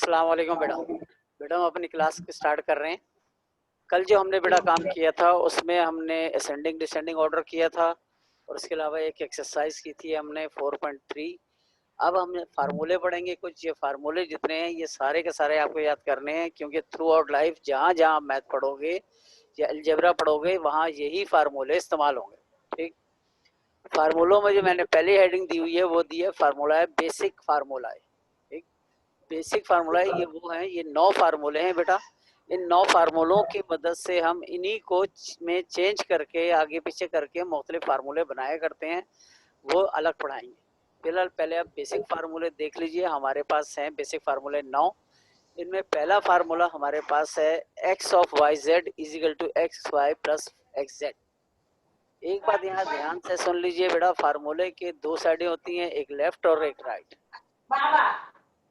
अस्सलाम वालेकुम बेटा। बेटा हम अपनी क्लास स्टार्ट कर रहे हैं। कल जो हमने बेटा काम किया था उसमें हमने असेंडिंग डिसेंडिंग ऑर्डर किया था और उसके अलावा एक एक्सरसाइज की थी हमने 4.3। अब हम फार्मूले पढ़ेंगे। कुछ ये फार्मूले जितने हैं ये सारे के सारे आपको याद करने हैं, क्योंकि थ्रू आउट लाइफ जहाँ जहाँ आप मैथ पढ़ोगे या अलजेब्रा पढ़ोगे वहाँ यही फार्मूले इस्तेमाल होंगे। ठीक। फार्मूलों में जो मैंने पहली हेडिंग दी हुई है वो दी है फार्मूला है, बेसिक फार्मूला है। ठीक। बेसिक फार्मूला है ये, वो है ये 9 फार्मूले हैं बेटा। इन 9 फार्मूलों की मदद से हम इन्हीं को में चेंज करके आगे पीछे करके मुख्तलिफ फार्मूले बनाया करते हैं, वो अलग पढ़ाएंगे। फिलहाल पहले आप बेसिक फार्मूले देख लीजिए। हमारे पास हैं बेसिक फार्मूले 9। इनमें पहला फार्मूला हमारे पास है x of y z is equal to x y plus x z. एक बात यहाँ ध्यान से सुन लीजिए बेटा, फार्मूले के दो साइडें होती हैं, एक लेफ्ट और एक राइट।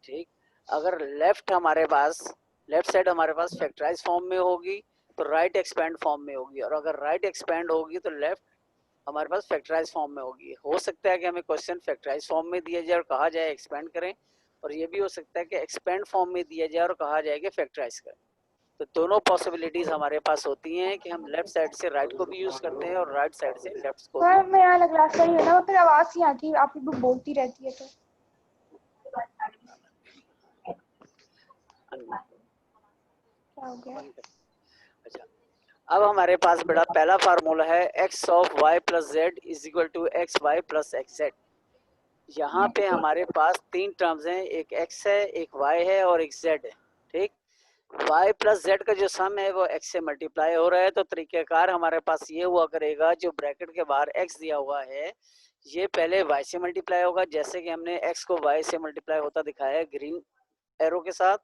ठीक। अगर लेफ्ट साइड हमारे पास फैक्टराइज फॉर्म में होगी तो राइट एक्सपेंड फॉर्म में होगी, और अगर राइट एक्सपेंड होगी तो लेफ्ट हमारे पास फैक्टराइज फॉर्म में होगी। हो सकता है कि हमें क्वेश्चन फैक्टराइज फॉर्म में दिया जाए और कहा जाए एक्सपेंड करें, और ये भी हो सकता है कि एक्सपेंड फॉर्म में दिया जाए और कहा जाए कि फैक्टराइज करें। तो दोनों पॉसिबिलिटीज हमारे पास होती हैं कि हम लेफ्ट साइड से राइट को भी यूज करते हैं और राइट साइड से लेफ्ट को भी। मैं यहाँ क्लास का ही है ना, फिर आवाज ही आती है, आप लोग बोलती रहती है तो क्या हो गया। अच्छा, अब हमारे पास बेटा पहला फार्मूला है x of y plus z is equal to x y plus x z. यहाँ पे हमारे पास तीन टर्म्स हैं, एक एक्स है, एक वाई है और एक जेड है। ठीक। y प्लस जेड का जो सम है वो x से मल्टीप्लाई हो रहा है, तो तरीकेकार हमारे पास ये हुआ करेगा, जो ब्रैकेट के बाहर x दिया हुआ है ये पहले y से मल्टीप्लाई होगा, जैसे कि हमने x को y से मल्टीप्लाई होता दिखाया है ग्रीन एरो के साथ,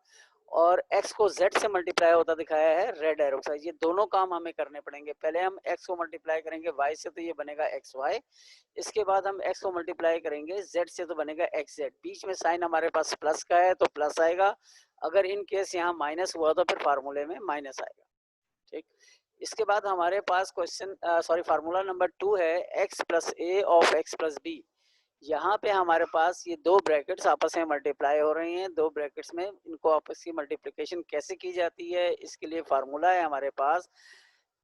और x को z से मल्टीप्लाई होता दिखाया है रेड एरो के साथ। ये दोनों काम हमें करने पड़ेंगे। पहले हम x को मल्टीप्लाई करेंगे y से तो ये बनेगा xy, इसके बाद हम x को मल्टीप्लाई करेंगे z से तो बनेगा xz। बीच में साइन हमारे पास प्लस का है तो प्लस आएगा, अगर इन केस यहाँ माइनस हुआ तो फिर फार्मूले में माइनस आएगा। ठीक। इसके बाद हमारे पास फार्मूला नंबर 2 है x plus a of x plus b. यहाँ पे हमारे पास ये दो ब्रैकेट्स आपस में मल्टीप्लाई हो रही हैं। दो ब्रैकेट्स में इनको आपस की मल्टीप्लिकेशन कैसे की जाती है, इसके लिए फार्मूला है हमारे पास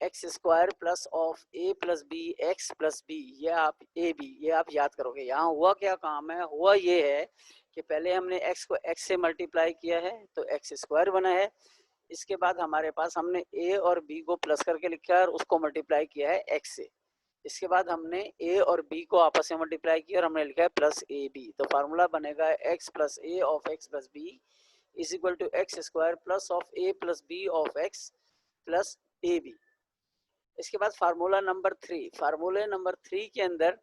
x square plus of a plus b x plus b. ये आप याद करोगे। यहाँ हुआ क्या काम है, हुआ ये है कि पहले हमने x को x से मल्टीप्लाई किया है तो एक्स स्क्वायर बना है। इसके बाद हमारे पास हमने a और b को प्लस करके लिखा है और उसको मल्टीप्लाई किया है x से। इसके बाद हमने a और b को आपस में मल्टीप्लाई किया और हमने लिखा है प्लस ए बी। तो फार्मूला बनेगा x plus a of x plus b is equal to x square plus of a plus b of x plus a b. इसके बाद फार्मूले नंबर 3 के अंदर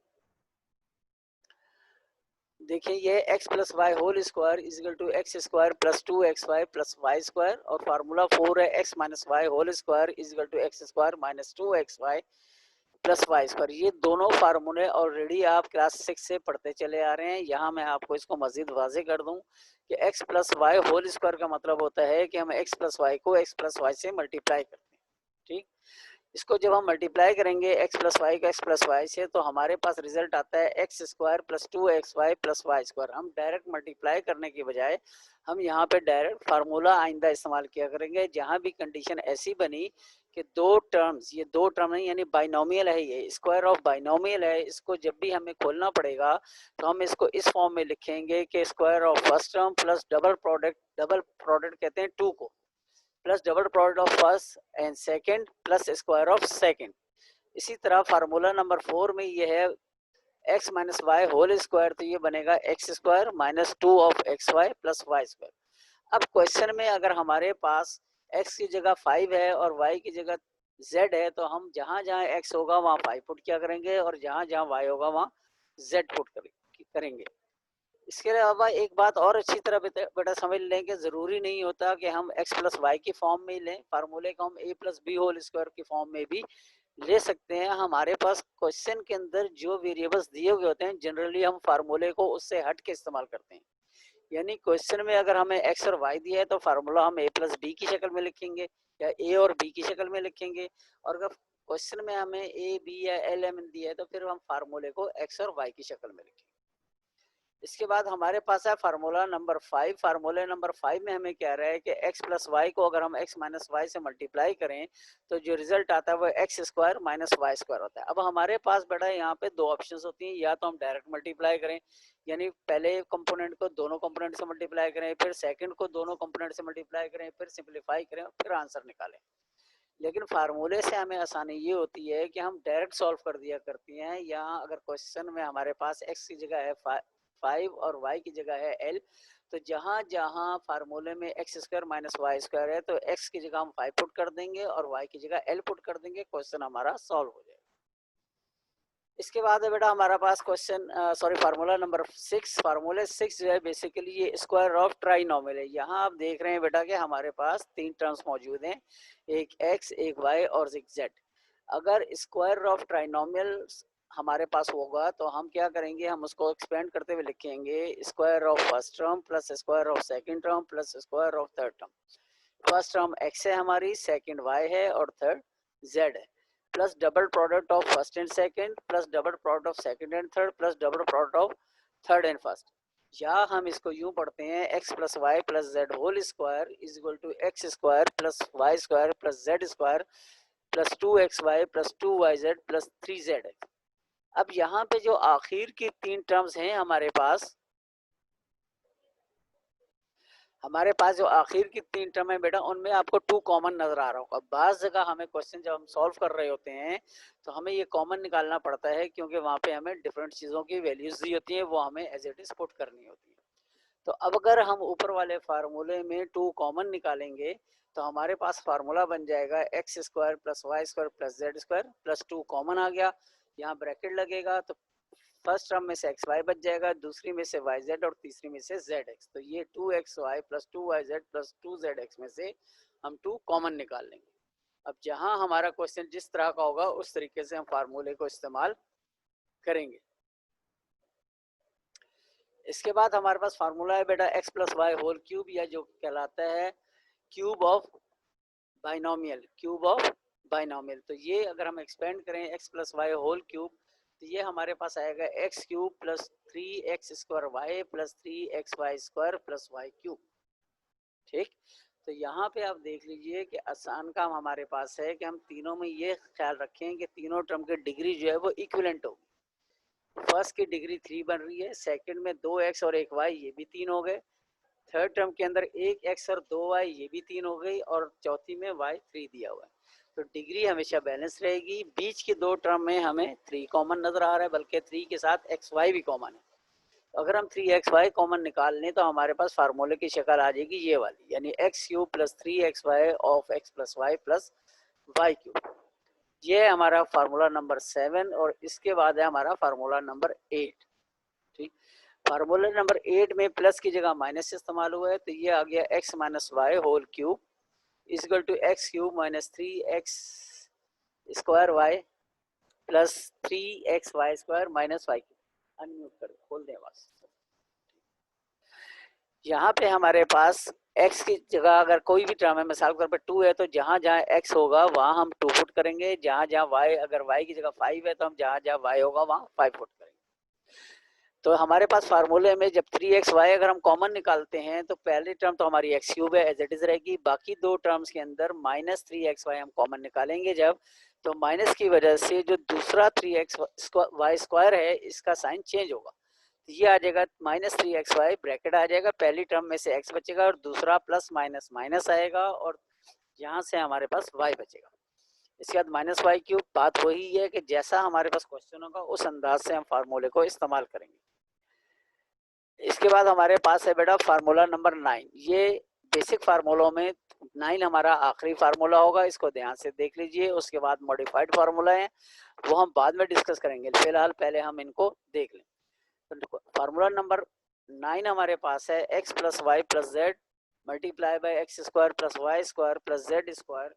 देखिए ये x plus y whole square is equal to x square plus 2xy plus y square, और formula 4 है x minus y whole square is equal to x square minus 2xy plus y square. ये दोनों फार्मूले already आप class 6 से पढ़ते चले आ रहे हैं। यहाँ मैं आपको इसको मजीद वाजे कर दूं कि x plus y whole square का मतलब होता है कि हम x प्लस वाई को x प्लस वाई से मल्टीप्लाई करते हैं। ठीक। इसको जब हम मल्टीप्लाई करेंगे x प्लस वाई का x प्लस वाई से तो हमारे पास रिजल्ट आता है x square plus 2xy plus y square. हम डायरेक्ट मल्टीप्लाई करने की बजाय हम यहाँ पे डायरेक्ट फार्मूला आइंदा इस्तेमाल किया करेंगे। जहाँ भी कंडीशन ऐसी बनी कि ये दो टर्म नहीं, यानी बाइनोमियल है, ये स्क्वायर ऑफ बाइनोमियल है, इसको जब भी हमें खोलना पड़ेगा तो हम इसको इस फॉर्म में लिखेंगे कि square of first term plus double product कहते हैं 2 को, plus double product of first and second plus square of second. इसी तरह फार्मूला नंबर 4 में ये है x minus y whole square, तो ये बनेगा x square minus 2 of x y plus y square. अब क्वेश्चन में अगर हमारे पास x की जगह 5 है और y की जगह z है तो हम जहां जहां x होगा वहां 5 पुट किया करेंगे और जहां जहां y होगा वहां z पुट करेंगे। इसके अलावा एक बात और अच्छी तरह बेटा समझ लें कि ज़रूरी नहीं होता कि हम x प्लस वाई की फॉर्म में ही लें, फार्मूले को हम a plus b whole square की फॉर्म में भी ले सकते हैं। हमारे पास क्वेश्चन के अंदर जो वेरिएबल्स दिए हुए होते हैं जनरली हम फार्मूले को उससे हट के इस्तेमाल करते हैं। यानी क्वेश्चन में अगर हमें x और y दिया है तो फार्मूला हम a प्लस बी की शक्ल में लिखेंगे या a और b की शक्ल में लिखेंगे, और अगर क्वेश्चन में हमें a b या l m दिया है तो फिर हम फार्मूले को x और y की शक्ल में लिखेंगे। इसके बाद हमारे पास है फार्मूला नंबर 5। फार्मूला नंबर 5 में हमें कह रहा है कि x प्लस वाई को अगर हम x माइनस वाई से मल्टीप्लाई करें तो जो रिजल्ट आता है वो x square minus y square होता है। अब हमारे पास बेटा यहाँ पे दो ऑप्शंस होती हैं, या तो हम डायरेक्ट मल्टीप्लाई करें, यानी पहले कंपोनेंट को दोनों कंपोनेंट से मल्टीप्लाई करें, फिर सेकंड को दोनों कंपोनेंट से मल्टीप्लाई करें, फिर सिंप्लीफाई करें, फिर आंसर निकालें। लेकिन फार्मूले से हमें आसानी ये होती है कि हम डायरेक्ट सॉल्व कर दिया करती हैं। यहाँ अगर क्वेश्चन में हमारे पास x की जगह है 5 और y की जगह है l, तो जहाँ जहाँ फार्मूले में x square minus y square है तो x की जगह हम 5 पुट कर देंगे और y की जगह l पुट कर देंगे, क्वेश्चन हमारा सॉल्व हो जाएगा। इसके बाद है बेटा हमारा पास क्वेश्चन फार्मूला नंबर 6। फार्मूला 6 जो है बेसिकली ये स्क्वायर ऑफ ट्राइनोमियल है। यहाँ आप देख रहे हैं बेटा कि हमारे पास तीन टर्म्स मौजूद हैं, एक x, एक y और एक z। अगर स्क्वायर ऑफ ट्राइनोमियल हमारे पास होगा तो हम क्या करेंगे, हम उसको एक्सपेंड करते हुए लिखेंगे square of first term plus square of second term plus square of third term. First term x है हमारी, सेकंड y है और थर्ड z है, plus double product of first and second plus double product of second and third plus double product of third and first. या हम इसको यूं पढ़ते हैं x plus y plus z whole square is equal to x square plus y square plus z square plus 2xy plus 2yz plus 3z। अब यहाँ पे जो आखिर की तीन टर्म्स हैं हमारे पास जो आखिर की तीन टर्म है बेटा, उनमें आपको 2 कॉमन नजर आ रहा होगा। बाज़ जगह हमें क्वेश्चन जब हम सॉल्व कर रहे होते हैं तो हमें ये कॉमन निकालना पड़ता है, क्योंकि वहाँ पे हमें डिफरेंट चीज़ों की वैल्यूज दी होती हैं, वो हमें एज इट इज पुट करनी होती है। तो अब अगर हम ऊपर वाले फार्मूले में 2 कॉमन निकालेंगे तो हमारे पास फार्मूला बन जाएगा x square plus y square plus z square plus 2 common आ गया, यहाँ ब्रैकेट लगेगा तो फर्स्ट टर्म में से एक्स वाई बच जाएगा, दूसरी में से वाई जेड और तीसरी में से जेड एक्स। तो ये 2xy plus 2yz plus 2zx में से हम 2 कॉमन निकाल लेंगे। अब जहां हमारा क्वेश्चन जिस तरह का होगा उस तरीके से हम फार्मूले को इस्तेमाल करेंगे। इसके बाद हमारे पास फार्मूला है बेटा x plus y whole cube, या जो कहलाता है cube of binomial, cube of binomial. तो ये अगर हम एक्सपेंड करें x plus y whole cube तो ये हमारे पास आएगा x cube plus 3x square y plus 3xy square plus y cube. ठीक, तो यहाँ पे आप देख लीजिए कि आसान काम हमारे पास है कि हम तीनों में ये ख्याल रखें कि तीनों टर्म की डिग्री जो है वो इक्विवेलेंट होगी। फर्स्ट की डिग्री 3 बन रही है, सेकंड में 2x और 1y ये भी 3 हो गए, थर्ड टर्म के अंदर 1x और 2y ये भी 3 हो गई, और चौथी में y 3 दिया हुआ है। तो डिग्री हमेशा बैलेंस रहेगी। बीच के दो टर्म में हमें 3 कॉमन नजर आ रहा है, बल्कि 3 के साथ xy भी कॉमन है। तो अगर हम 3xy कॉमन निकाल लें तो हमारे पास फार्मूले की शक्ल आ जाएगी ये वाली, यानी x cube plus 3xy of x plus y plus y cube. ये है हमारा फार्मूला नंबर 7। और इसके बाद है हमारा फार्मूला नंबर 8। ठीक, फार्मूला नंबर 8 में प्लस की जगह माइनस इस्तेमाल हुआ है, तो ये आ गया x minus y whole cube is equal to x cube minus 3x square y plus 3xy square minus y cube. Unmute कर खोल दें बस। यहाँ पे हमारे पास x की जगह अगर कोई भी टर्म है, मिसाल के तौर पर 2 है, तो जहाँ जहाँ x होगा वहाँ हम 2 पुट करेंगे, जहाँ जहाँ y, अगर y की जगह 5 है तो हम जहाँ जहाँ y होगा वहाँ 5 पुट करेंगे। तो हमारे पास फार्मूले में जब 3xy अगर हम कॉमन निकालते हैं तो पहली टर्म तो हमारी x क्यूब है एज इट इज रहेगी, बाकी दो टर्म्स के अंदर माइनस 3xy हम कॉमन निकालेंगे जब, तो माइनस की वजह से जो दूसरा 3xy स्क्वायर है इसका साइन चेंज होगा। ये आ जाएगा माइनस 3xy, ब्रैकेट आ जाएगा, पहली टर्म में से x बचेगा और दूसरा प्लस माइनस माइनस आएगा और यहाँ से हमारे पास y बचेगा। इसके बाद माइनस वाई क्यूब। बात वही है कि जैसा हमारे पास क्वेश्चन होगा उस अंदाज से हम फार्मूले को इस्तेमाल करेंगे। इसके बाद हमारे पास है बेटा फार्मूला नंबर 9। ये बेसिक फार्मूलों में 9 हमारा आखिरी फार्मूला होगा, इसको ध्यान से देख लीजिए। उसके बाद मॉडिफाइड फार्मूला है वो हम बाद में डिस्कस करेंगे, फिलहाल पहले हम इनको देख लें। तो फार्मूला नंबर 9 हमारे पास है x plus y plus z multiply by x square plus y square plus z square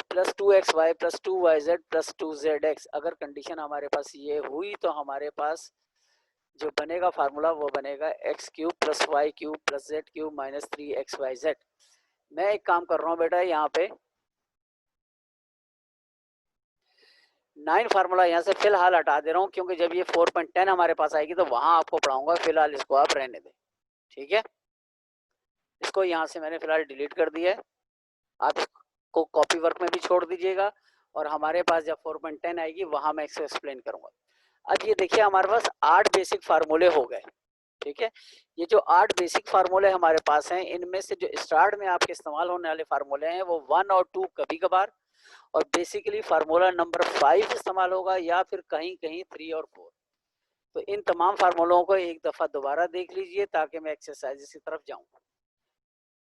plus 2xy plus 2yz plus 2zx। अगर कंडीशन हमारे पास ये हुई तो हमारे पास जो बनेगा फार्मूला वो बनेगा x cube plus y cube plus z cube minus 3xyz। मैं एक काम कर रहा हूँ बेटा, यहाँ पे 9 फार्मूला यहाँ से फिलहाल हटा दे रहा हूँ, क्योंकि जब ये 4.10 हमारे पास आएगी तो वहां आपको पढ़ाऊंगा, फिलहाल इसको आप रहने दें, ठीक है। इसको यहाँ से मैंने फिलहाल डिलीट कर दिया है, आप इसको कॉपी वर्क में भी छोड़ दीजिएगा, और हमारे पास जब 4.10 आएगी वहां मैं इसको एक्सप्लेन करूंगा। अब ये देखिए हमारे पास 8 बेसिक फार्मूले हो गए, ठीक है। ये जो 8 बेसिक फार्मूले हमारे पास हैं, इनमें से जो स्टार्ट में आपके इस्तेमाल होने वाले फार्मूले हैं वो 1 और 2 कभी कभार, और बेसिकली फार्मूला नंबर 5 इस्तेमाल होगा, या फिर कहीं कहीं 3 और 4। तो इन तमाम फार्मूलों को एक दफा दोबारा देख लीजिए ताकि मैं एक्सरसाइज की तरफ जाऊं।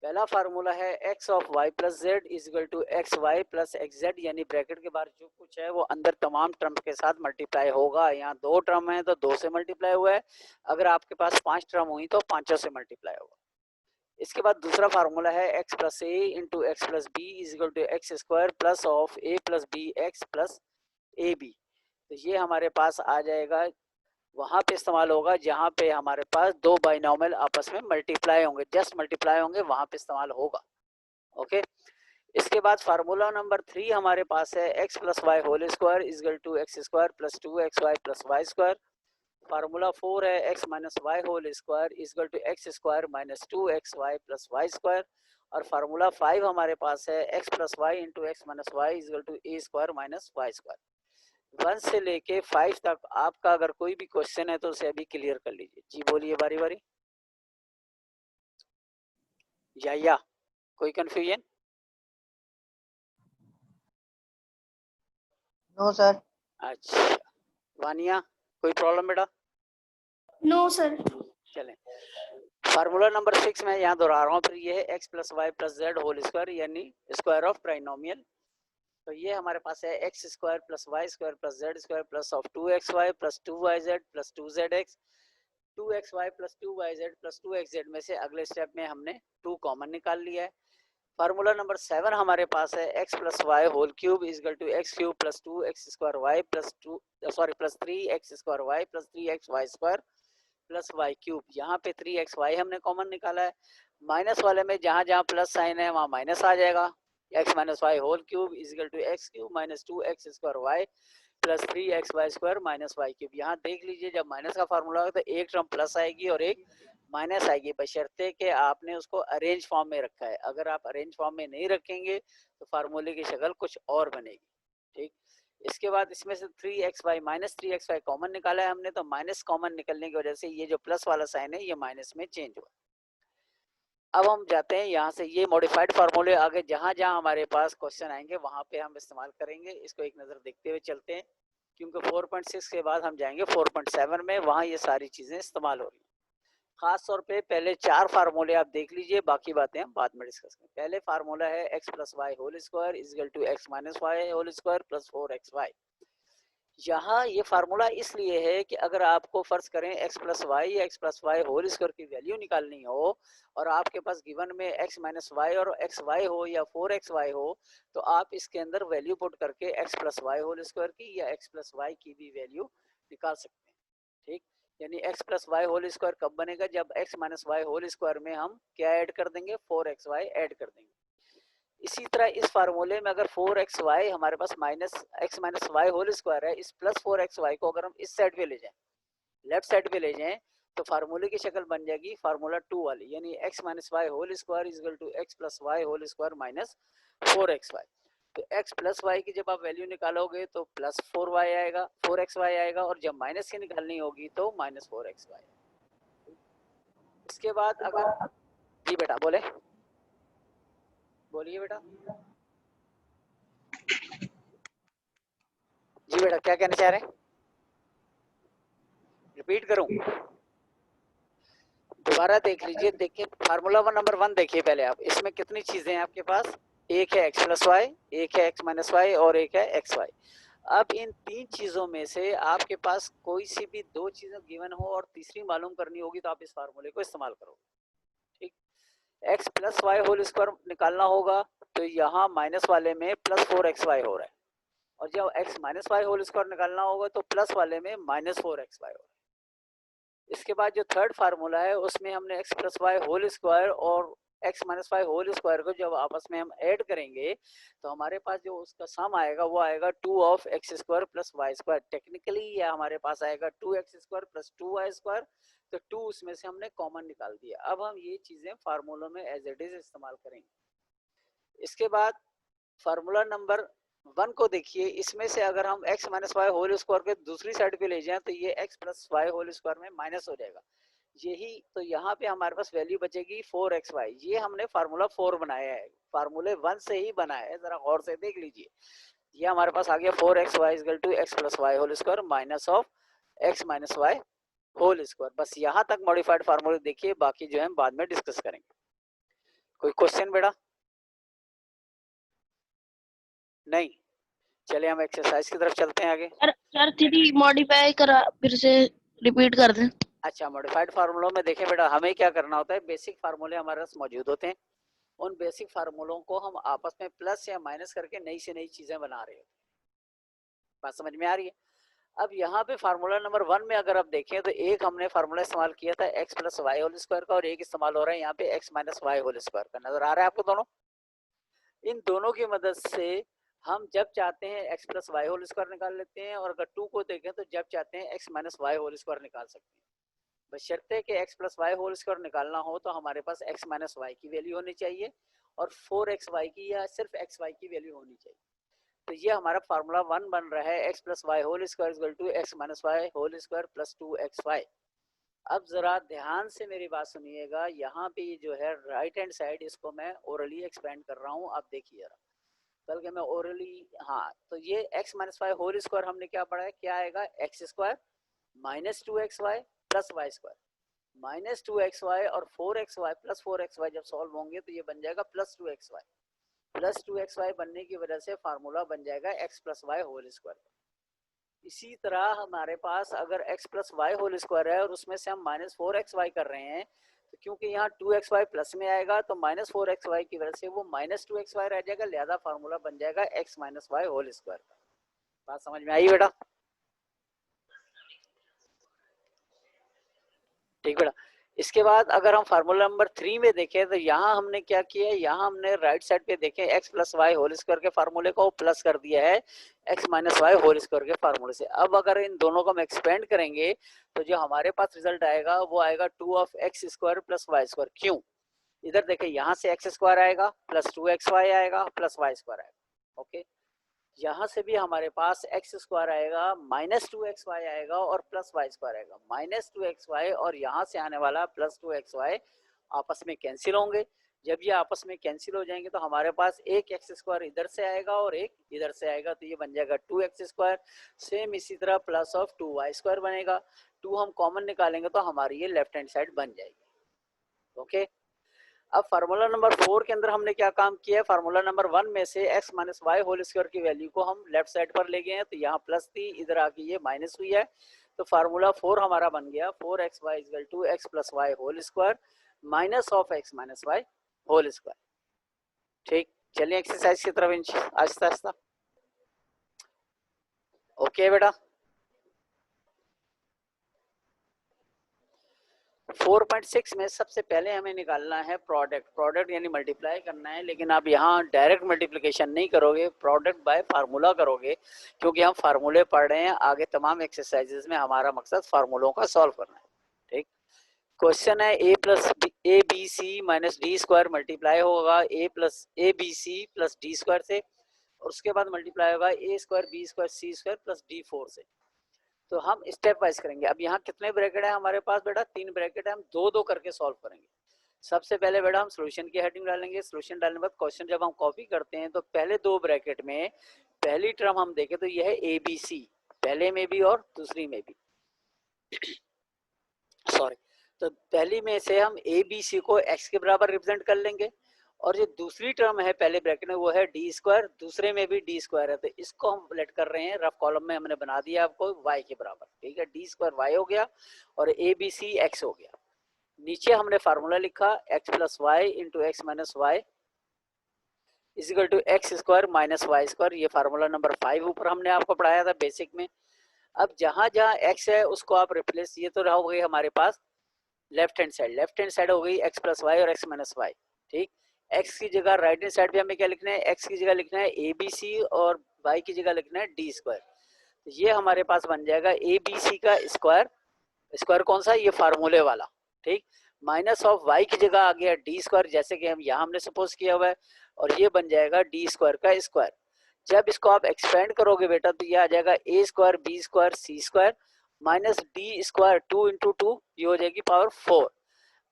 पहला फार्मूला है x of y plus z is equal to x y plus x z, यानी ब्रैकेट के बाहर जो कुछ है वो अंदर तमाम टर्म के साथ मल्टीप्लाई होगा। यहाँ 2 टर्म है तो 2 से मल्टीप्लाई हुआ है, अगर आपके पास 5 टर्म हुई तो 5 से मल्टीप्लाई होगा। इसके बाद दूसरा फार्मूला है x plus a into x plus b is equal to x square plus of a plus b x plus a b. तो ये हमारे पास आ जाएगा, वहां पे इस्तेमाल होगा जहां पे हमारे पास दो बाइनोमियल आपस में मल्टीप्लाई होंगे, जस्ट मल्टीप्लाई होंगे, वहां पे इस्तेमाल होगा। ओके। इसके बाद फार्मूला नंबर 3 हमारे पास है x plus y whole square is equal to x square plus 2xy plus y square. Formula 4 है x minus y whole square is equal to x square minus 2xy plus y square. और formula 5 हमारे पास है x plus y into x minus y is equal to a square minus y square. 1 से लेके 5 तक आपका अगर कोई भी क्वेश्चन है तो उसे अभी क्लियर कर लीजिए। जी बोलिए बारी बारी। या कोई कंफ्यूजन? No sir. अच्छा वानिया, कोई प्रॉब्लम बेटा? No sir. चलें, फार्मूला नंबर 6 मैं यहाँ दोहरा रहा हूँ, फिर ये है x plus y plus z whole square यानी स्क्वायर ऑफ ट्राइनोमियल। तो ये हमारे पास है x square plus y square plus z square plus of 2xy plus 2yz plus 2zx। 2xy plus 2yz plus 2xz में से अगले स्टेप में हमने 2 कॉमन निकाल लिया है। फार्मूला नंबर 7 हमारे पास है x plus y whole cube is equal to x cube plus 2x square y plus 3x square y plus 3xy square plus y cube. यहाँ पे 3xy हमने कॉमन निकाला है, माइनस वाले में जहाँ जहाँ प्लस साइन है वहाँ माइनस आ जाएगा। x minus y whole cube is equal to x cube minus 2x square y plus 3xy square minus y cube. यहाँ देख लीजिए जब माइनस का फार्मूला होगा तो एक टर्म प्लस आएगी और एक माइनस आएगी, बशर्ते कि आपने उसको अरेंज फॉर्म में रखा है। अगर आप अरेंज फॉर्म में नहीं रखेंगे तो फार्मूले की शक्ल कुछ और बनेगी, ठीक। इसके बाद इसमें से 3xy माइनस 3xy कॉमन निकाला है हमने, तो माइनस कॉमन निकलने की वजह से ये जो प्लस वाला साइन है ये माइनस में चेंज हुआ। अब हम जाते हैं यहाँ से, ये मॉडिफाइड फार्मूले आगे जहाँ जहाँ हमारे पास क्वेश्चन आएंगे वहाँ पे हम इस्तेमाल करेंगे। इसको एक नज़र देखते हुए चलते हैं, क्योंकि 4.6 के बाद हम जाएंगे 4.7 में, वहाँ ये सारी चीज़ें इस्तेमाल हो रही हैं। खास तौर पे पहले 4 फार्मूले आप देख लीजिए, बाकी बातें हम बाद में डिस्कस करें। पहले फार्मूला है x plus y whole square is equal to x minus y whole square plus 4xy। यहाँ ये फार्मूला इसलिए है कि अगर आपको फर्ज करें x प्लस वाई या x plus y whole square की वैल्यू निकालनी हो और आपके पास गिवन में x माइनस वाई और एक्स वाई हो या 4xy हो, तो आप इसके अंदर वैल्यू पुट करके x plus y whole square की या x प्लस वाई की भी वैल्यू निकाल सकते हैं, ठीक। यानी x plus y whole square कब बनेगा? जब x minus y whole square में हम क्या ऐड कर देंगे? 4xy ऐड कर देंगे। इसी तरह इस फार्मूले में अगर 4xy हमारे पास minus x minus y whole square है, इस प्लस 4xy को अगर हम इस साइड पे ले जाएं, लेफ्ट साइड पे ले जाएं, तो फार्मूले की शक्ल बन जाएगी फार्मूला 2 वाली, यानी x minus y whole square is equal to x plus y whole square minus 4xy। तो x प्लस वाई की जब आप वैल्यू निकालोगे तो प्लस 4y आएगा, 4xy आएगा, और जब माइनस की निकालनी होगी तो माइनस 4xy। इसके बाद अगर जी बेटा बोलिए बेटा। जी बेटा क्या कहना चाह रहे हैं? रिपीट करूं? दोबारा देख लीजिए, देखिए फार्मूला नंबर 1 देखिए पहले आप, इसमें कितनी चीजें हैं आपके पास? एक है x प्लस वाई, एक है x माइनस वाई और एक है एक्स वाई। अब इन 3 चीजों में से आपके पास कोई सी भी 2 चीजें गिवन हो और तीसरी मालूम करनी होगी तो आप इस फार्मूले को इस्तेमाल करोगे, ठीक। x plus y whole square निकालना होगा तो यहाँ माइनस वाले में प्लस 4xy हो रहा है, और जब x minus y whole square निकालना होगा तो प्लस वाले में माइनस 4xy हो रहा है। इसके बाद जो थर्ड फार्मूला है उसमें हमने x plus y whole square और x minus y whole square को जब आपस में हम ऐड करेंगे तो हमारे पास जो उसका सम आएगा वो आएगा 2 of x square plus y square. Technically ये हमारे पास आएगा 2 x square plus 2 y square, तो 2 उसमें से हमने कॉमन निकाल दिया। अब हम ये चीजें फार्मूलों में एज इट इज इस्तेमाल करेंगे। इसके बाद फार्मूला नंबर 1 को देखिए, इसमें से अगर हम x minus y whole square के दूसरी साइड पे ले जाएं तो ये x plus y whole square में माइनस हो जाएगा, यही तो यहाँ पे हमारे पास वैल्यू बचेगी 4xy। ये हमने फार्मूला 4 बनाया है, फार्मूले 1 से ही बनाया है, जरा गौर से देख लीजिए। ये हमारे पास आ गया 4xy equal to x plus y whole square minus of x minus y whole square. बस यहाँ तक मॉडिफाइड फार्मूले देखिए, बाकी जो है बाद में डिस्कस करेंगे। कोई क्वेश्चन बेटा? नहीं, चलिए हम एक्सरसाइज की तरफ चलते हैं आगे। सर थ्री मॉडिफाई करा फिर से रिपीट कर दें। अच्छा, मॉडिफाइड फार्मूलों में देखें बेटा, हमें क्या करना होता है, बेसिक फार्मूले हमारे पास मौजूद होते हैं, उन बेसिक फार्मूलों को हम आपस में प्लस या माइनस करके नई से नई चीजें बना रहे हैं। बात समझ में आ रही है? अब यहाँ पे फार्मूला नंबर 1 में अगर आप देखें तो एक हमने फार्मूला इस्तेमाल किया था x plus y whole square का, और एक इस्तेमाल हो रहा है यहाँ पे x minus y whole square का। नजर आ रहा है आपको दोनों? इन दोनों की मदद से हम जब चाहते हैं x plus y whole square निकाल लेते हैं, और अगर 2 को देखें तो जब चाहते हैं x minus y whole square निकाल सकते हैं। बशर्ते कि x plus y whole square निकालना हो तो हमारे पास x माइनस वाई की वैल्यू होनी चाहिए और 4xy की या सिर्फ xy की वैल्यू होनी चाहिए। तो ये हमारा फार्मूला 1 बन रहा है, x plus y whole square equal to x minus y whole square plus 2xy। अब जरा ध्यान से मेरी बात सुनिएगा, यहाँ पे जो है राइट हैंड साइड, इसको मैं ओरली एक्सपेंड कर रहा हूँ, आप देखिए जरा, बल्कि मैं ओरली, हाँ, तो ये x minus y whole square हमने क्या पढ़ा है, क्या आएगा, x square minus 2xy plus y square, minus 2xy और 4xy प्लस 4xy जब सॉल्व होंगे तो ये बन जाएगा प्लस 2xy। प्लस 2xy बनने की वजह से फार्मूला बन जाएगा x plus y whole square. इसी तरह हमारे पास अगर x plus y whole square है और उसमें से हम माइनस 4xy कर रहे हैं, तो क्योंकि यहाँ 2xy प्लस में आएगा तो माइनस 4xy की वजह से वो माइनस 2xy रह जाएगा, लिहाजा फार्मूला बन जाएगा x minus y whole square का। बात समझ में आई बेटा? ठीक बेटा। इसके बाद अगर हम फार्मूला नंबर 3 में देखें तो यहाँ हमने क्या किया है, यहाँ हमने राइट साइड पे देखें x plus y whole square के फार्मूले को प्लस कर दिया है x minus y whole square के फार्मूले से। अब अगर इन दोनों को हम एक्सपेंड करेंगे तो जो हमारे पास रिजल्ट आएगा वो आएगा 2 of x square plus y square. क्यों? इधर देखें, यहाँ से एक्स स्क्वायर आएगा प्लस 2xy आएगा प्लस वाई स्क्वायर आएगा। ओके, यहाँ से भी हमारे पास एक्स स्क्वायर आएगा माइनस 2xy आएगा और प्लस वाई स्क्वायर आएगा। माइनस 2xy और यहाँ से आने वाला प्लस 2xy आपस में कैंसिल होंगे। जब ये आपस में कैंसिल हो जाएंगे तो हमारे पास एक एक्स स्क्वायर इधर से आएगा और एक इधर से आएगा, तो ये बन जाएगा 2x स्क्वायर। सेम इसी तरह प्लस ऑफ 2y स्क्वायर बनेगा। 2 हम कॉमन निकालेंगे तो हमारी ये लेफ्ट हैंड साइड बन जाएगी। ओके, अब फार्मूला नंबर 4 के अंदर हमने क्या काम किया है, फार्मूला नंबर 1 में से x minus y whole square की वैल्यू को हम लेफ्ट साइड पर ले गए हैं, तो यहाँ प्लस थी, इधर आके ये माइनस हुई है, तो फार्मूला 4 हमारा बन गया 4xy equal to x plus y whole square minus of x minus y whole square. ठीक, चलिए एक्सरसाइज की तरफ आहिस्ता आहिस्ता। ओके बेटा, 4.6 में सबसे पहले हमें निकालना है प्रोडक्ट। प्रोडक्ट यानी मल्टीप्लाई करना है, लेकिन आप यहाँ डायरेक्ट मल्टीप्लिकेशन नहीं करोगे, प्रोडक्ट बाय फार्मूला करोगे, क्योंकि हम फार्मूले पढ़ रहे हैं। आगे तमाम एक्सरसाइजेस में हमारा मकसद फार्मूलों का सॉल्व करना है। ठीक, क्वेश्चन है a plus a b c minus d square multiply होगा a plus a b c plus d square से, और उसके बाद मल्टीप्लाई होगा a square b square c square plus d 4 से। तो हम स्टेप वाइज करेंगे। अब यहाँ कितने ब्रैकेट है हमारे पास बेटा, 3 ब्रैकेट है, हम दो दो करके सॉल्व करेंगे। सबसे पहले बेटा हम सॉल्यूशन की हेडिंग डालेंगे। सॉल्यूशन डालने के बाद क्वेश्चन जब हम कॉपी करते हैं तो पहले 2 ब्रैकेट में पहली टर्म हम देखें तो यह है ए बी सी, पहले में भी और दूसरी में भी, सॉरी, तो पहली में से हम ए बी सी को x के बराबर रिप्रेजेंट कर लेंगे, और जो दूसरी टर्म है पहले ब्रैकेट में वो है डी स्क्वायर, दूसरे में भी डी स्क्वायर है, तो इसको हम लेट कर रहे हैं रफ कॉलम में हमने बना दिया आपको y के बराबर। ठीक है, डी स्क्वायर वाई हो गया और ए बी सी एक्स हो गया। नीचे हमने फार्मूला लिखा x plus y into x minus y is equal to x square minus y square. ये फार्मूला नंबर 5 ऊपर हमने आपको पढ़ाया था बेसिक में। अब जहां जहां x है उसको आप रिप्लेस, ये तो हो गई हमारे पास left hand side, left hand side हो गई x प्लस वाई और x माइनस वाई। ठीक। x की जगह राइट हैंड साइड पे हमें क्या लिखना है, x की जगह लिखना है ABC और y की जगह लिखना है d स्क्वायर। तो ये हमारे पास बन जाएगा ABC का स्क्वायर, स्क्वायर कौन सा, ये फार्मूले वाला, ठीक। माइनस ऑफ y की जगह आ गया d स्क्वायर, जैसे कि हम यहाँ हमने सपोज किया हुआ है, और ये बन जाएगा d स्क्वायर का स्क्वायर। जब इसको आप एक्सपेंड करोगे बेटा तो ये आ जाएगा a square b square c square minus d square 2 into 2, ये हो जाएगी पावर 4।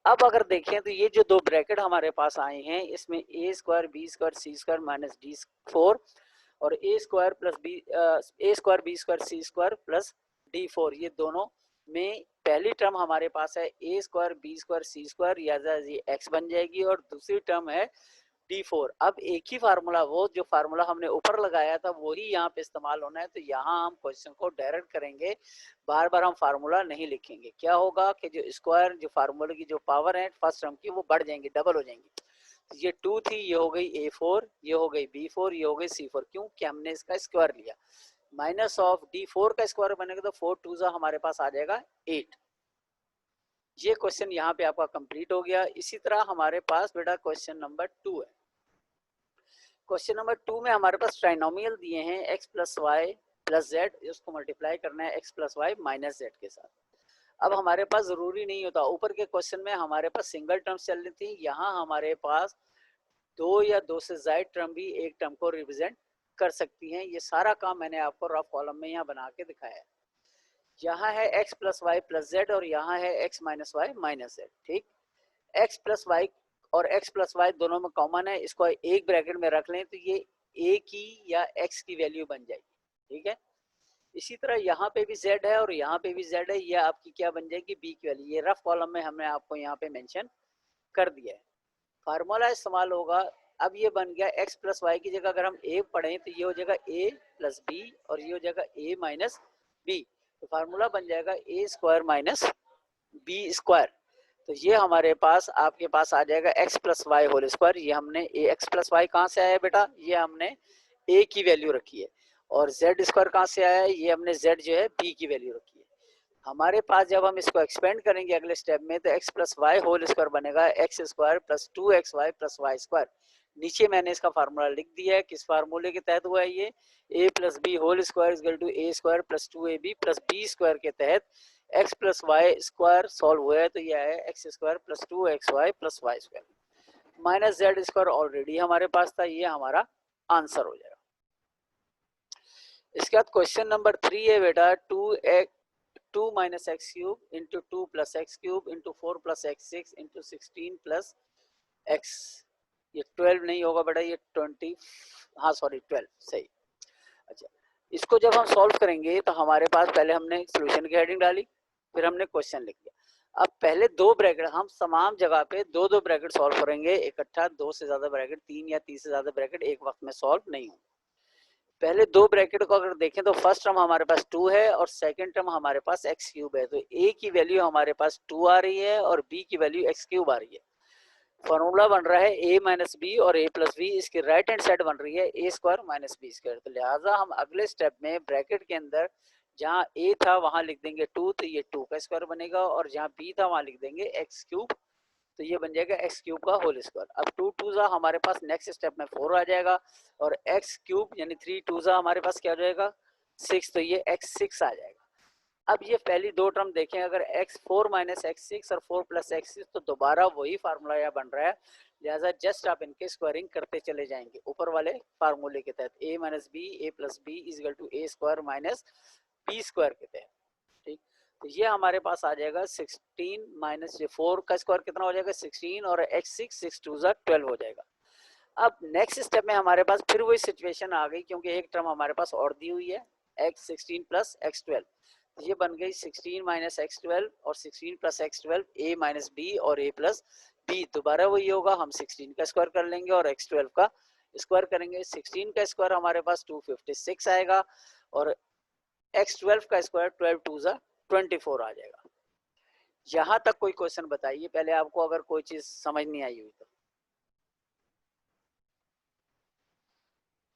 अब अगर देखें तो ये जो दो ब्रैकेट हमारे पास आए हैं, इसमें a square b square c square minus d 4 और a square plus a square b square c square plus d 4, ये दोनों में पहली टर्म हमारे पास है a square b square c square, या ये x बन जाएगी, और दूसरी टर्म है d4। अब एक ही फार्मूला, वो जो फार्मूला हमने ऊपर लगाया था वही यहाँ पे इस्तेमाल होना है। तो यहाँ हम क्वेश्चन को डायरेक्ट करेंगे, बार बार हम फार्मूला नहीं लिखेंगे। क्या होगा कि जो स्क्वायर, जो फार्मूले की जो पावर है फर्स्ट टर्म की, वो बढ़ जाएंगी, डबल हो जाएंगी। तो ये 2 थी, ये हो गई a4, ये हो गई b4, ये हो गई c4, क्योंकि हमने इसका स्क्वायर लिया। माइनस ऑफ d4 का स्क्वायर बनेगा तो 4 2 हमारे पास आ जाएगा 8। ये क्वेश्चन यहाँ पे आपका कंप्लीट हो गया। इसी तरह हमारे पास बेटा क्वेश्चन नंबर 2 है। क्वेश्चन नंबर 2 में हमारे पास ट्राइनोमियल दिए हैं x plus y plus z, उसको मल्टीप्लाई करना है x plus y minus z के साथ। अब हमारे पास जरूरी नहीं होता, ऊपर के क्वेश्चन में हमारे पास सिंगल टर्म्स चल रही थी, यहाँ हमारे पास दो या दो से ज्यादा टर्म भी एक टर्म को रिप्रेजेंट कर सकती हैं। ये सारा काम मैंने आपको रफ कॉलम में यहाँ बना के दिखाया है। यहाँ है x plus y plus z और यहाँ है x minus y minus z, ठीक। x प्लस वाई और x प्लस वाई दोनों में कॉमन है, इसको एक ब्रैकेट में रख लें तो ये a की या x की वैल्यू बन जाएगी, ठीक है। इसी तरह यहाँ पे भी z है और यहाँ पे भी z है, ये आपकी क्या बन जाएगी, b की वैल्यू। ये रफ कॉलम में हमने आपको यहाँ पे मेंशन कर दिया है। फार्मूला इस्तेमाल होगा। अब ये बन गया x प्लस वाई की जगह अगर हम a पढ़ें तो ये हो जाएगा a प्लस b और ये हो जाएगा a माइनस b। तो फार्मूला बन जाएगा a square minus b square. तो ये हमारे पास आपके पास आ जाएगा x plus y whole square. ये हमने x प्लस वाई कहाँ से आया है बेटा, ये हमने a की वैल्यू रखी है, और z स्क्वायर कहाँ से आया है, ये हमने z जो है b की वैल्यू रखी है। हमारे पास जब हम इसको एक्सपेंड करेंगे अगले स्टेप में तो x plus y whole square बनेगा x square plus 2xy plus y square. नीचे मैंने इसका फार्मूला लिख दिया है, किस फार्मूले के तहत हुआ है ये, a plus b whole square is equal to a square plus 2ab plus b square के तहत x plus y square solve हुआ है। तो यह है x square plus 2xy plus y square minus z square already हमारे पास था, ये हमारा आंसर हो जाएगा। इसके बाद क्वेश्चन नंबर 3 है बेटा 2 minus x cube into 2 plus x cube into 4 plus x 6 into 16 plus x. ये 12 नहीं होगा बेटा, ये 20, हाँ सॉरी 12 सही। अच्छा, इसको जब हम सॉल्व करेंगे तो हमारे पास पहले हमने सॉल्यूशन की हेडिंग डाली, फिर हमने क्वेश्चन लिख दिया। अब पहले दो ब्रैकेट हम तमाम जगह पे दो दो ब्रैकेट सॉल्व करेंगे इकट्ठा, दो से ज्यादा ब्रैकेट, तीन या तीन से ज्यादा ब्रैकेट एक वक्त में सॉल्व नहीं होंगे। पहले दो ब्रैकेट को अगर देखें तो फर्स्ट टर्म हमारे पास 2 है और सेकंड टर्म हमारे पास एक्स क्यूब है। तो a की वैल्यू हमारे पास 2 आ रही है और b की वैल्यू एक्स क्यूब आ रही है। फॉर्मूला बन रहा है a माइनस बी और a प्लस बी, इसकी राइट हैंड साइड बन रही है a square minus b square. तो लिहाजा हम अगले स्टेप में ब्रैकेट के अंदर जहाँ a था वहां लिख देंगे 2, तो ये 2 का स्क्वायर बनेगा, और जहाँ b था वहां लिख देंगे एक्स क्यूब, तो ये बन जाएगा एक्स क्यूब का होल स्क्वायर। अब 2 2 हमारे पास नेक्स्ट स्टेप में 4 आ जाएगा, और एक्स क्यूब यानी 3 2 हमारे पास क्या हो जाएगा 6, तो ये एक्स 6 आ जाएगा। अब ये पहली दो टर्म देखें, अगर x4 माइनस एक्स 6 और 4 प्लस एक्स 6, तो दोबारा वही फार्मूला यहाँ बन रहा है। लिहाजा जस्ट आप इनके स्क्वायरिंग करते चले जाएंगे ऊपर वाले फार्मूले के तहत, a minus b a plus b is equal to a square minus b square के तहत, ठीक। तो ये हमारे पास आ जाएगा 16 माइनस 4 का स्क्वायर कितना हो जाएगा 16, और x 6 6 2 12 हो जाएगा। अब नेक्स्ट स्टेप में हमारे पास फिर वही सिचुएशन आ गई, क्योंकि एक टर्म हमारे पास और दी हुई है x 16 प्लस x 12, ये बन गई 16 माइनस एक्स 12 और 16 plus x 12 a minus b और a प्लस बी। दोबारा वही होगा, हम 16 का स्क्वायर कर लेंगे और x 12 का स्क्वायर करेंगे। 16 का स्क्वायर हमारे पास 256 आएगा और x 12 का स्क्वायर 12 2 24 आ जाएगा। यहाँ तक कोई क्वेश्चन बताइए पहले आपको, अगर कोई चीज समझ नहीं आई हुई तो।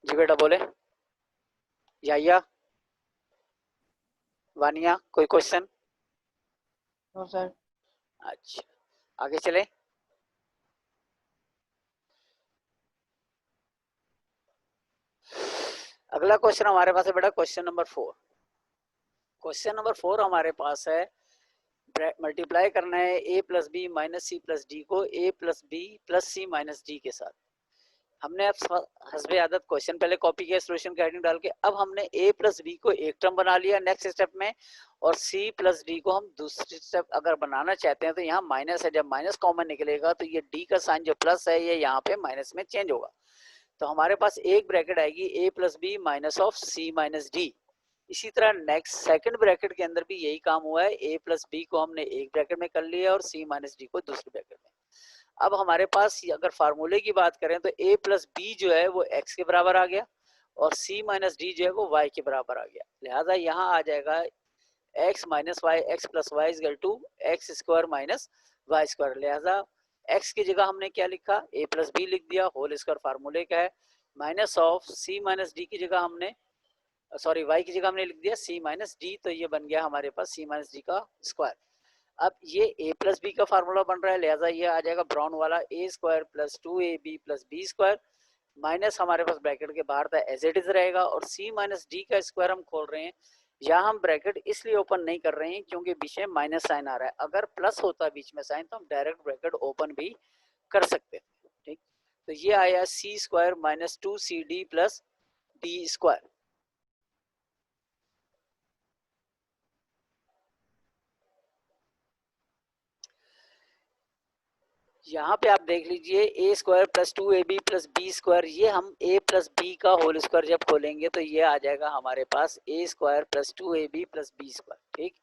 जी बेटा बोले, या वानिया कोई क्वेश्चन? No sir. अच्छा आगे चले। अगला क्वेश्चन हमारे पास है बेटा क्वेश्चन नंबर 4। क्वेश्चन नंबर 4 हमारे पास है मल्टीप्लाई करना है a plus b minus c plus d को a plus b plus c minus d के साथ। हमने अब हस्बे आदत क्वेश्चन पहले कॉपी किया सोल्यूशन का हेडिंग डाल के। अब हमने a प्लस बी को एक टर्म बना लिया नेक्स्ट स्टेप में, और c प्लस डी को हम दूसरी स्टेप अगर बनाना चाहते हैं तो यहाँ माइनस है, जब माइनस कॉमन निकलेगा तो ये d का साइन जो प्लस है ये यहाँ पे माइनस में चेंज होगा। तो हमारे पास एक ब्रैकेट आएगी a plus b minus of c minus d. इसी तरह नेक्स्ट सेकंड ब्रैकेट के अंदर भी यही काम हुआ है, a प्लस बी को हमने एक ब्रैकेट में कर लिया और c माइनस डी को दूसरे ब्रैकेट में। अब हमारे पास अगर फार्मूले की बात करें तो a प्लस बी जो है वो x के बराबर आ गया और c माइनस डी जो है वो y के बराबर आ गया। लिहाजा यहाँ आ जाएगा x minus y x plus y equal to x square minus y square. लिहाजा x की जगह हमने क्या लिखा, a प्लस बी लिख दिया, होल स्क्वायर फार्मूले का है, minus of c minus D की जगह हमने सॉरी y की जगह हमने लिख दिया c माइनस डी। तो ये बन गया हमारे पास c माइनस डी का स्क्वायर। अब ये a प्लस बी का फार्मूला बन रहा है, लिहाजा ये आ जाएगा ब्राउन वाला a square plus 2ab plus b square, minus हमारे पास ब्रैकेट के बाहर था एज इट इज रहेगा, और c माइनस डी का स्क्वायर हम खोल रहे हैं। यहाँ हम ब्रैकेट इसलिए ओपन नहीं कर रहे हैं क्योंकि बीच में माइनस साइन आ रहा है। अगर प्लस होता बीच में साइन तो हम डायरेक्ट ब्रैकेट ओपन भी कर सकते हैं। ठीक, तो ये आया c square minus 2cd plus d square. यहाँ पे आप देख लीजिए a square plus 2ab plus b square, ये हम a प्लस बी का होल स्क्वायर जब खोलेंगे तो ये आ जाएगा हमारे पास a square plus 2ab plus b square. ठीक,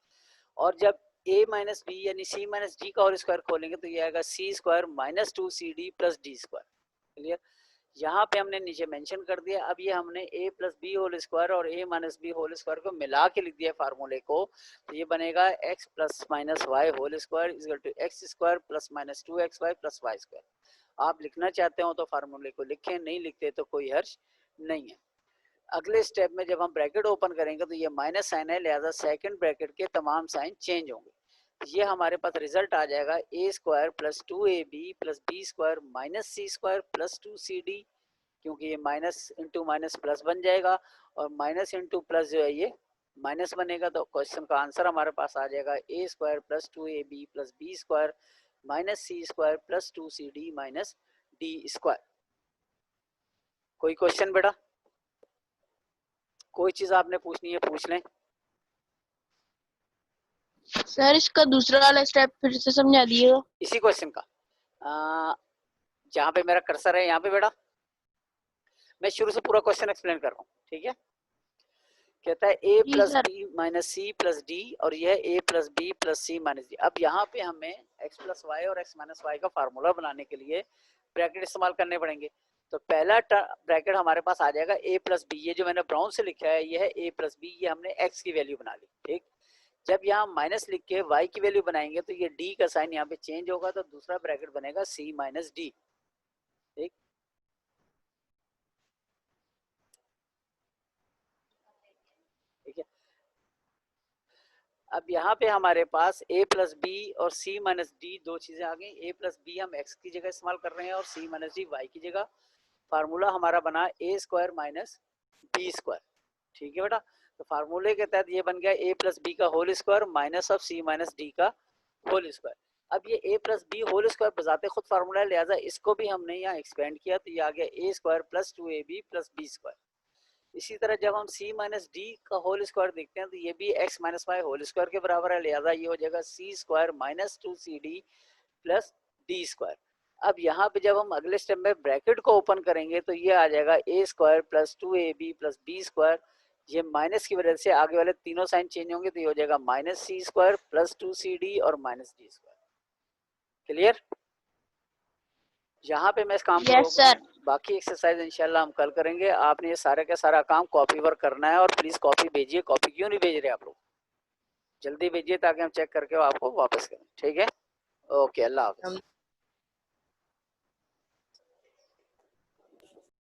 और जब a माइनस बी यानी c माइनस डी का होल स्क्वायर खोलेंगे तो ये आएगा c square minus 2cd plus d square. Clear, यहाँ पे हमने नीचे मेंशन कर दिया। अब ये हमने a plus b whole square और a minus b whole square को मिला के लिख दिया फार्मूले को, तो ये बनेगा x plus minus y whole square equal to x square plus minus 2xy plus y square. आप लिखना चाहते हो तो फार्मूले को लिखें, नहीं लिखते तो कोई हर्ज नहीं है। अगले स्टेप में जब हम ब्रैकेट ओपन करेंगे तो ये माइनस साइन है, लिहाजा सेकंड ब्रैकेट के तमाम साइन चेंज होंगे। ये हमारे पास रिजल्ट आ जाएगा a square plus 2ab plus b square minus c square plus 2cd, क्योंकि ये माइनस इंटू माइनस प्लस बन जाएगा और माइनस इंटू प्लस जो है ये माइनस बनेगा। तो क्वेश्चन का आंसर हमारे पास आ जाएगा a square plus 2ab plus b square minus c square plus 2cd minus d square. कोई क्वेश्चन बेटा, कोई चीज आपने पूछनी है पूछ लें। सर इसका दूसरा वाला स्टेप फिर से समझा दिएगा। इसी क्वेश्चन का जहाँ पे मेरा कर्सर है यहाँ पे बेटा मैं शुरू से पूरा क्वेश्चन एक्सप्लेन कर रहा हूँ। ठीक है, कहता है a plus b minus c plus d और यह a plus b plus c minus d. अब यहाँ पे हमें x प्लस वाई और x माइनस वाई का फार्मूला बनाने के लिए ब्रैकेट इस्तेमाल करने पड़ेंगे। तो पहला ब्रैकेट हमारे पास आ जाएगा a प्लस बी, ये जो मैंने ब्राउन से लिखा है ये है a प्लस बी, ये हमने x की वैल्यू बना ली। ठीक, जब यहाँ माइनस लिख के y की वैल्यू बनाएंगे तो ये d का साइन यहाँ पे चेंज होगा, तो दूसरा ब्रैकेट बनेगा c माइनस डी। ठीक, ठीक है, अब यहाँ पे हमारे पास a प्लस बी और c माइनस डी दो चीजें आ गई। a प्लस बी हम x की जगह इस्तेमाल कर रहे हैं और c माइनस डी y की जगह। फार्मूला हमारा बना a square minus b square. ठीक है बेटा, तो फार्मूले के तहत ये बन गया a प्लस बी का whole square minus of c minus d का होल स्क्वायर। अब ये a plus b whole square बजाते खुद फार्मूला है, लिहाजा इसको भी हमने यहाँ एक्सपेंड किया तो ये आ गया a square plus 2ab plus b square. इसी तरह जब हम c माइनस डी का होल स्क्वायर देखते हैं तो ये भी x minus y whole square के बराबर है, लिहाजा ये हो जाएगा c square minus 2cd plus d square. अब यहाँ पे जब हम अगले स्टेप में ब्रैकेट को ओपन करेंगे तो ये आ जाएगा a square plus 2ab plus b square, ये माइनस की वजह से आगे वाले तीनों साइन चेंज होंगे तो ये हो जाएगा minus c square plus 2cd और माइनस डी स्क्वायर। क्लियर, यहाँ पे मैं इस काम को यस सर। बाकी एक्सरसाइज इंशाल्लाह हम कल करेंगे। आपने ये सारा का सारा काम कॉपी वर्क करना है और प्लीज कॉपी भेजिए। कॉपी क्यों नहीं भेज रहे आप लोग, जल्दी भेजिए ताकि हम चेक करके आपको वापस करें। ठीक है, ओके, अल्लाह हाफिज़।